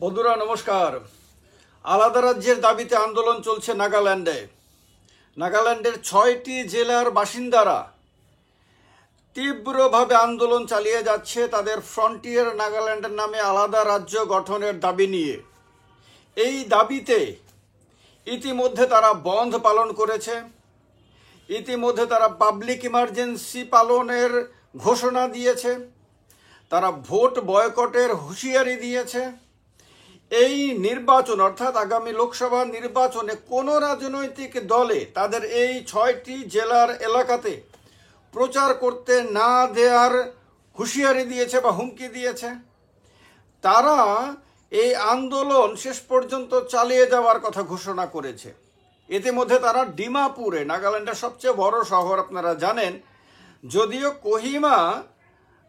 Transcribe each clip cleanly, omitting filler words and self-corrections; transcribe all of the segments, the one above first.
বন্ধুরা নমস্কার। আলাদা রাজ্যের দাবিতে আন্দোলন চলছে নাগাল্যান্ডে। নাগাল্যান্ডের ৬টি জেলার বাসিন্দারা তীব্রভাবে আন্দোলন চালিয়ে যাচ্ছে তাদের ফ্রন্টিয়ার নাগাল্যান্ডের নামে আলাদা রাজ্য গঠনের দাবি নিয়ে। এই দাবিতে ইতিমধ্যে তারা বন্ধ পালন করেছে, ইতিমধ্যে তারা পাবলিক ইমার্জেন্সি পালনের ঘোষণা দিয়েছে, তারা ভোট বয়কটের হুঁশিয়ারি দিয়েছে। এই নির্বাচন অর্থাৎ আগামী লোকসভা নির্বাচনে কোনো রাজনৈতিক দলে তাদের এই ৬টি জেলার এলাকাতে প্রচার করতে না দেওয়ার হুঁশিয়ারি দিয়েছে বা হুমকি দিয়েছে। তারা এই আন্দোলন শেষ পর্যন্ত চালিয়ে যাওয়ার কথা ঘোষণা করেছে। ইতিমধ্যে তারা ডিমাপুরে, নাগাল্যান্ডের সবচেয়ে বড় শহর আপনারা জানেন, যদিও কোহিমা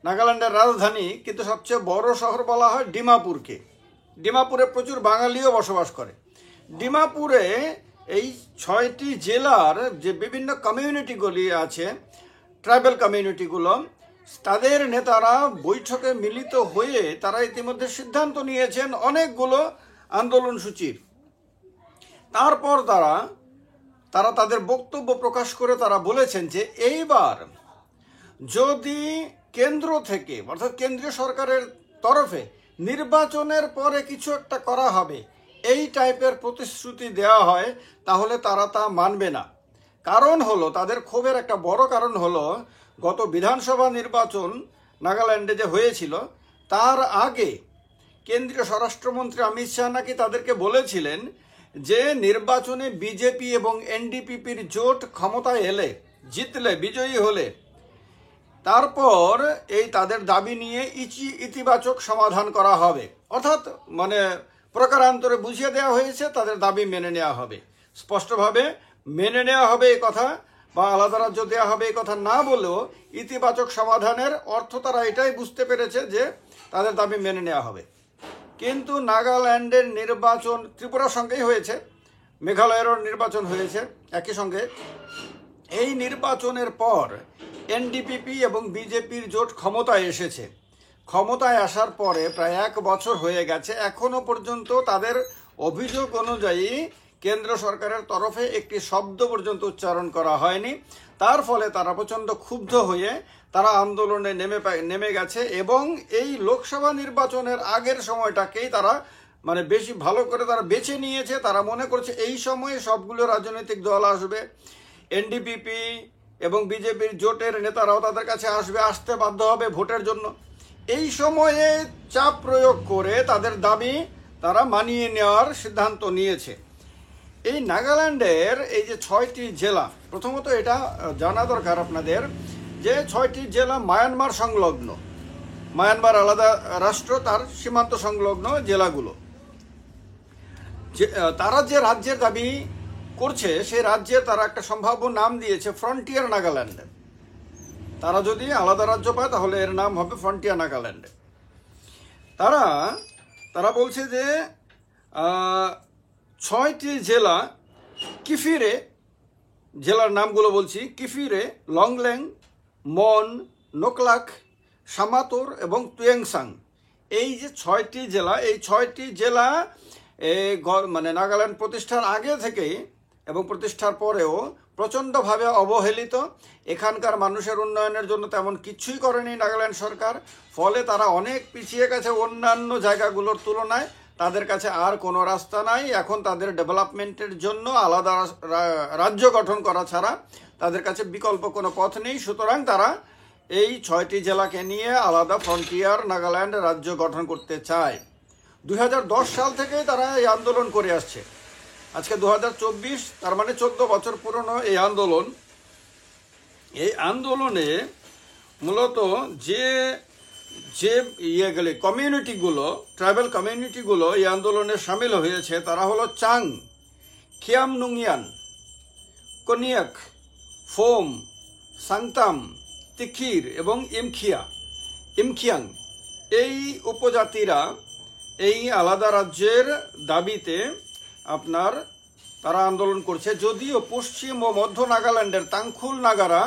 নাগাল্যান্ডের রাজধানী, কিন্তু সবচেয়ে বড় শহর বলা হয় ডিমাপুরকে। ডিমাপুরে প্রচুর বাঙালিও বসবাস করে। ডিমাপুরে এই ৬টি জেলার যে বিভিন্ন কমিউনিটিগুলি আছে, ট্রাইবাল কমিউনিটিগুলো, তাদের নেতারা বৈঠকে মিলিত হয়ে তারা ইতিমধ্যে সিদ্ধান্ত নিয়েছেন অনেকগুলো আন্দোলনসূচির। তারপর তারা তাদের বক্তব্য প্রকাশ করে তারা বলেছেন যে এইবার যদি কেন্দ্র থেকে অর্থাৎ কেন্দ্রীয় সরকারের তরফে নির্বাচনের পরে কিছু একটা করা হবে, এই টাইপের প্রতিশ্রুতি দেওয়া হয়, তাহলে তারা তা মানবে না। কারণ হলো, তাদের ক্ষোভের একটা বড় কারণ হলো, গত বিধানসভা নির্বাচন নাগাল্যান্ডে যে হয়েছিল তার আগে কেন্দ্রীয় স্বরাষ্ট্রমন্ত্রী অমিত শাহ নাকি তাদেরকে বলেছিলেন যে নির্বাচনে বিজেপি এবং এনডিপিপির জোট ক্ষমতায় এলে, জিতলে, বিজয়ী হলে তারপর এই তাদের দাবি নিয়ে ইতিবাচক সমাধান করা হবে। অর্থাৎ প্রকারান্তরে বুঝিয়ে দেওয়া হয়েছে তাদের দাবি মেনে নেওয়া হবে। স্পষ্টভাবে মেনে নেওয়া হবে এই কথা বা আলাদা রাজ্য দেওয়া হবে এই কথা না বলেও ইতিবাচক সমাধানের অর্থ তারা এটাই বুঝতে পেরেছে যে তাদের দাবি মেনে নেওয়া হবে। কিন্তু নাগাল্যান্ডের নির্বাচন ত্রিপুরার সঙ্গেই হয়েছে, মেঘালয়েরও নির্বাচন হয়েছে একই সঙ্গে। এই নির্বাচনের পর এনডিপিপি এবং বিজেপির জোট ক্ষমতায় এসেছে। ক্ষমতায় আসার পরে প্রায় ১ বছর হয়ে গেছে, এখনো পর্যন্ত তাদের অভিযোগ অনুযায়ী কেন্দ্র সরকারের তরফে একটি শব্দ পর্যন্ত উচ্চারণ করা হয়নি। তার ফলে তারা প্রচণ্ড ক্ষুব্ধ হয়ে তারা আন্দোলনে নেমে গেছে এবং এই লোকসভা নির্বাচনের আগের সময়টাকেই তারা বেশি ভালো করে তারা বেছে নিয়েছে। তারা মনে করছে এই সময়ে সবগুলো রাজনৈতিক দল আসবে, এনডিপিপি এবং বিজেপির জোটের নেতারাও তাদের কাছে আসতে বাধ্য হবে ভোটের জন্য। এই সময়ে চাপ প্রয়োগ করে তাদের দাবি তারা মানিয়ে নেওয়ার সিদ্ধান্ত নিয়েছে। এই নাগাল্যান্ডের এই যে ৬টি জেলা, প্রথমত এটা জানা দরকার আপনাদের যে ৬টি জেলা মায়ানমার সংলগ্ন। মায়ানমার আলাদা রাষ্ট্র, তার সীমান্ত সংলগ্ন জেলাগুলো। তারা যে রাজ্যের দাবি করছে সেই রাজ্যে তারা একটা সম্ভাব্য নাম দিয়েছে ফ্রন্টিয়ার নাগাল্যান্ড। তারা যদি আলাদা রাজ্য পায় তাহলে এর নাম হবে ফ্রন্টিয়ার নাগাল্যান্ড। তারা বলছে যে ৬টি জেলা কিফিরে, জেলার নামগুলো বলছি, কিফিরে, লংলেং, মন, নোকলাক, সামাতোর এবং তুয়েংসাং। এই যে ৬টি জেলা, এই ৬টি জেলা নাগাল্যান্ড প্রতিষ্ঠার আগে থেকেই এবং প্রতিষ্ঠার পরেও প্রচণ্ডভাবে অবহেলিত। এখানকার মানুষের উন্নয়নের জন্য তেমন কিছুই করেনি নাগাল্যান্ড সরকার। ফলে তারা অনেক পিছিয়ে গেছে অন্যান্য জায়গাগুলোর তুলনায়। তাদের কাছে আর কোনো রাস্তা নাই। এখন তাদের ডেভেলপমেন্টের জন্য আলাদা রাজ্য গঠন করা ছাড়া তাদের কাছে বিকল্প কোনো পথ নেই। সুতরাং তারা এই ৬টি জেলাকে নিয়ে আলাদা ফ্রন্টিয়ার নাগাল্যান্ড রাজ্য গঠন করতে চায়। ২০১০ সাল থেকেই তারা এই আন্দোলন করে আসছে। আজকে ২০২৪, তার ১৪ বছর পুরনো এই আন্দোলন। এই আন্দোলনে মূলত যে কমিউনিটিগুলো, ট্রাইবাল কমিউনিটিগুলো এই আন্দোলনে সামিল হয়েছে তারা হলো চাং, খিয়ামনুংয়ান, কোনিয়াক, ফোম, সাংতাম, তিখির এবং ইমখিয়াং। এই উপজাতিরা এই আলাদা রাজ্যের দাবিতে তারা আন্দোলন করছে। যদিও পশ্চিম ও মধ্য নাগাল্যান্ডের তাংখুল নাগারা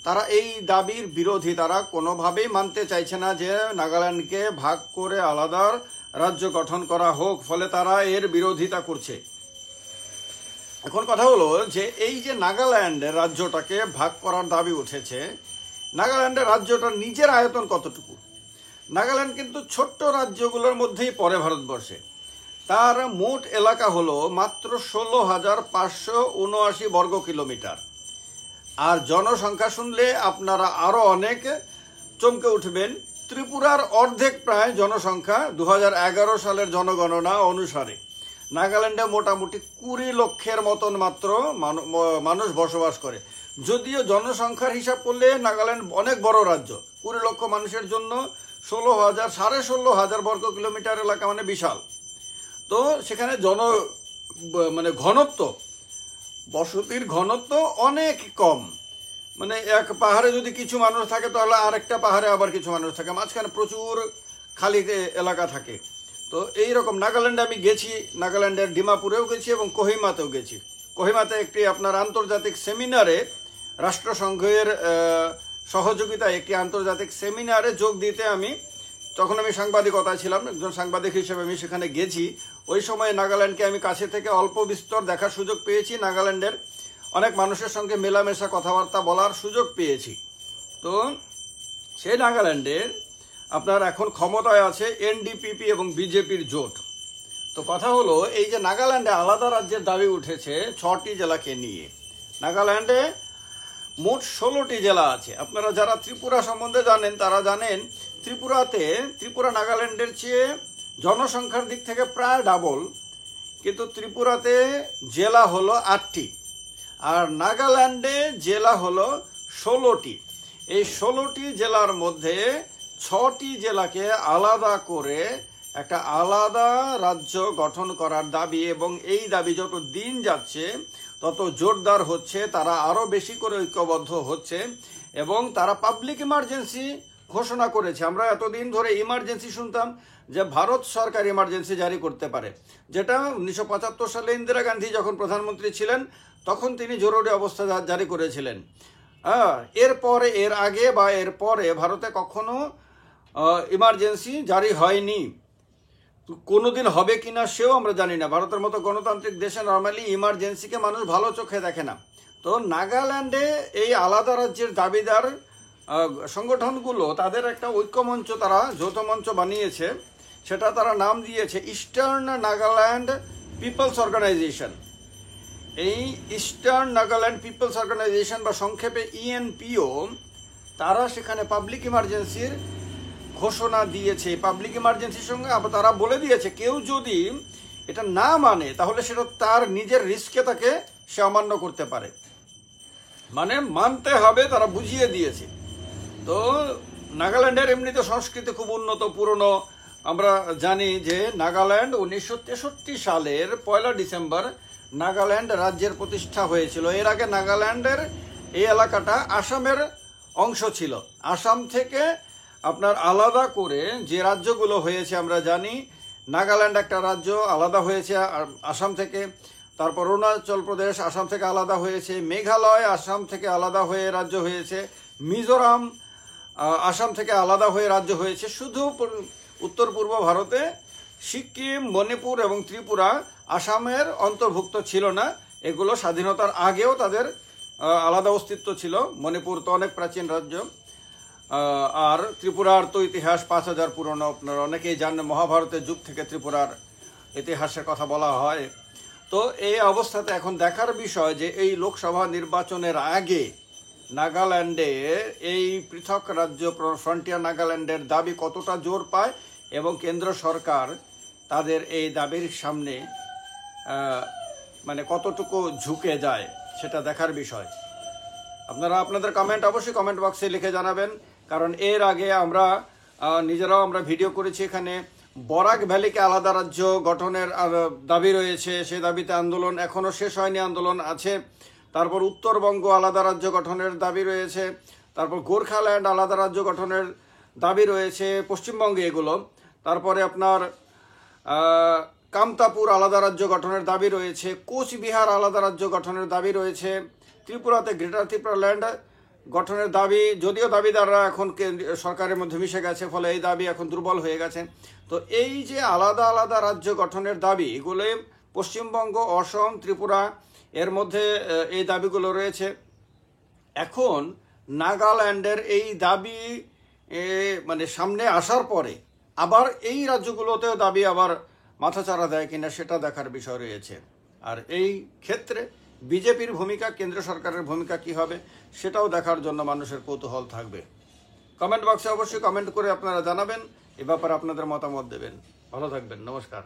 তারা এই দাবির বিরোধী, তারা কোনোভাবেই মানতে চাইছে না যে নাগাল্যান্ডকে ভাগ করে আলাদা রাজ্য গঠন করা হোক, ফলে তারা এর বিরোধিতা করছে। এখন কথা হলো যে এই যে নাগাল্যান্ডের রাজ্যটাকে ভাগ করার দাবি উঠেছে, নাগাল্যান্ডের রাজ্যটার নিজের আয়তন কতটুকু? নাগাল্যান্ড কিন্তু ছোট্ট রাজ্যগুলোর মধ্যেই পড়ে ভারতবর্ষে। তার মোট এলাকা হলো মাত্র 16,579 বর্গ কিলোমিটার। আর জনসংখ্যা শুনলে আপনারা আরো অনেক চমকে উঠবেন। ত্রিপুরার অর্ধেক প্রায় জনসংখ্যা 2011 সালের জনগণনা অনুসারে। নাগাল্যান্ডে মোটামুটি 20 লক্ষের মতন মাত্র মানুষ বসবাস করে। যদিও জনসংখ্যার হিসাব করলে নাগাল্যান্ড অনেক বড় রাজ্য। 20 লক্ষ মানুষের জন্য 16,000 বর্গ কিলোমিটার এলাকা মানে বিশাল। তো সেখানে ঘনত্ব, বসতির ঘনত্ব অনেক কম। মানে এক পাহাড়ে যদি কিছু মানুষ থাকে তাহলে আরেকটা পাহাড়ে আবার কিছু মানুষ থাকে, মাঝখানে প্রচুর খালি এলাকা থাকে। তো এইরকম নাগাল্যান্ডে আমি গেছি, নাগাল্যান্ডের ডিমাপুরেও গেছি এবং কোহিমাতেও গেছি। কোহিমাতে একটি আপনার আন্তর্জাতিক সেমিনারে, রাষ্ট্রসংঘের সহযোগিতায় একটি আন্তর্জাতিক সেমিনারে যোগ দিতে তখন আমি সাংবাদিকতা ছিলাম, একজন সাংবাদিক হিসেবে আমি সেখানে গেছি। ওই সময় নাগাল্যান্ডকে আমি কাছে থেকে অল্প বিস্তর দেখার সুযোগ পেয়েছি, নাগাল্যান্ডের অনেক মানুষের সঙ্গে মেলামেশা কথাবার্তা বলার সুযোগ পেয়েছি। তো সেই নাগাল্যান্ডের আপনার এখন ক্ষমতায় আছে এনডিপিপি এবং বিজেপির জোট। তো কথা হলো এই যে নাগাল্যান্ডে আলাদা রাজ্যের দাবি উঠেছে 6টি জেলাকে নিয়ে। নাগাল্যান্ডে মোট 16টি জেলা আছে। আপনারা যারা ত্রিপুরা সম্বন্ধে জানেন তারা জানেন ত্রিপুরা নাগাল্যান্ডের চেয়ে জনসংখ্যার দিক থেকে প্রায় ডাবল, কিন্তু ত্রিপুরাতে জেলা হলো 8টি আর নাগাল্যান্ডে জেলা হলো 16টি। এই 16টি জেলার মধ্যে 6টি জেলাকে আলাদা করে একটা আলাদা রাজ্য গঠন করার দাবি, এবং এই দাবি যত দিন যাচ্ছে তত জোরদার হচ্ছে, তারা আরো বেশি করে ঐক্যবদ্ধ হচ্ছে এবং তারা পাবলিক ইমার্জেন্সি ঘোষণা করেছে। আমরা এতদিন ধরে ইমার্জেন্সি শুনতাম যে ভারত সরকার ইমার্জেন্সি জারি করতে পারে, যেটা 1975 সালে ইন্দিরা গান্ধী যখন প্রধানমন্ত্রী ছিলেন তখন তিনি জরুরি অবস্থা জারি করেছিলেন। এর আগে বা এর পরে ভারতে কখনো ইমার্জেন্সি জারি হয়নি, কোনোদিন হবে কিনা সেও আমরা জানি না। ভারতের মতো গণতান্ত্রিক দেশে নর্মালি ইমার্জেন্সিকে মানুষ ভালো চোখে দেখে না। তো নাগাল্যান্ডে এই আলাদা রাজ্যের দাবিদার সংগঠনগুলো তাদের একটা ঐক্যমঞ্চ, তারা যৌথ মঞ্চ বানিয়েছে, সেটা তারা নাম দিয়েছে ইস্টার্ন নাগাল্যান্ড পিপলস অর্গানাইজেশন। এই ইস্টার্ন নাগাল্যান্ড পিপলস অর্গানাইজেশন বা সংক্ষেপে ইএনপিও, তারা সেখানে পাবলিক ইমার্জেন্সির ঘোষণা দিয়েছে। পাবলিক ইমার্জেন্সির সঙ্গে তারা বলে দিয়েছে কেউ যদি এটা না মানে তাহলে সেটা তার নিজের রিস্কে তাকে সে অমান্য করতে পারে, মানে মানতে হবে, তারা বুঝিয়ে দিয়েছে। তো নাগাল্যান্ডের এমনিতে সংস্কৃতি খুব উন্নত, পুরনো। আমরা জানি যে নাগাল্যান্ড 1963 সালের 1 ডিসেম্বর নাগাল্যান্ড রাজ্যের প্রতিষ্ঠা হয়েছিল। এর আগে নাগাল্যান্ডের এই এলাকাটা আসামের অংশ ছিল। আসাম থেকে আপনার আলাদা করে যে রাজ্যগুলো হয়েছে আমরা জানি, নাগাল্যান্ড একটা রাজ্য আলাদা হয়েছে আসাম থেকে, তারপর অরুণাচল প্রদেশ আসাম থেকে আলাদা হয়েছে, মেঘালয় আসাম থেকে আলাদা হয়ে রাজ্য হয়েছে, মিজোরাম আসাম থেকে আলাদা হয়ে রাজ্য হয়েছে। শুধু উত্তর পূর্ব ভারতে সিকিম, মণিপুর এবং ত্রিপুরা আসামের অন্তর্ভুক্ত ছিল না। এগুলো স্বাধীনতার আগেও তাদের আলাদা অস্তিত্ব ছিল। মণিপুর তো অনেক প্রাচীন রাজ্য, আর ত্রিপুরার তো ইতিহাস 5000 পুরনো। আপনারা অনেকেই জানেন, মহাভারতের যুগ থেকে ত্রিপুরার ইতিহাসের কথা বলা হয়। তো এই অবস্থাতে এখন দেখার বিষয় যে এই লোকসভা নির্বাচনের আগে নাগাল্যান্ডে এই পৃথক রাজ্য ফ্রন্টিয়ার নাগাল্যান্ডের দাবি কতটা জোর পায় এবং কেন্দ্র সরকার তাদের এই দাবির সামনে মানে কতটুকু ঝুঁকে যায় সেটা দেখার বিষয়। আপনারা আপনাদের কমেন্ট অবশ্যই কমেন্ট বক্সে লিখে জানাবেন, কারণ এর আগে আমরা নিজেরাও ভিডিও করেছি। এখানে বরাক ভ্যালিকে আলাদা রাজ্য গঠনের দাবি রয়েছে, সে দাবিতে আন্দোলন এখনো শেষ হয়নি, আন্দোলন আছে। তারপর উত্তরবঙ্গ আলাদা রাজ্য গঠনের দাবি রয়েছে, তারপর গোর্খাল্যান্ড আলাদা রাজ্য গঠনের দাবি রয়েছে পশ্চিমবঙ্গে এগুলো। তারপরে আপনার কামতাপুর আলাদা রাজ্য গঠনের দাবি রয়েছে, কোচবিহার আলাদা রাজ্য গঠনের দাবি রয়েছে, ত্রিপুরাতে গ্রেটার ত্রিপুরা ল্যান্ড গঠনের দাবি, যদিও দাবিদাররা এখন সরকারের মধ্যে মিশে গেছে, ফলে এই দাবি এখন দুর্বল হয়ে গেছে। তো এই যে আলাদা আলাদা রাজ্য গঠনের দাবি, এগুলো পশ্চিমবঙ্গ, অসম, ত্রিপুরা এর মধ্যে এই দাবিগুলো রয়েছে। এখন নাগাল্যান্ডের এই দাবি মানে সামনে আসার পরে আবার এই রাজ্যগুলোতেও দাবি আবার মাথাচাড়া দেয় কিনা সেটা দেখার বিষয় রয়েছে। আর এই ক্ষেত্রে বিজেপির ভূমিকা, কেন্দ্র সরকারের ভূমিকা কি হবে সেটাও দেখার জন্য মানুষের কৌতূহল থাকবে। কমেন্ট বক্সে অবশ্যই কমেন্ট করে আপনারা জানাবেন, এ ব্যাপারে আপনাদের মতামত দেবেন। ভালো থাকবেন, নমস্কার।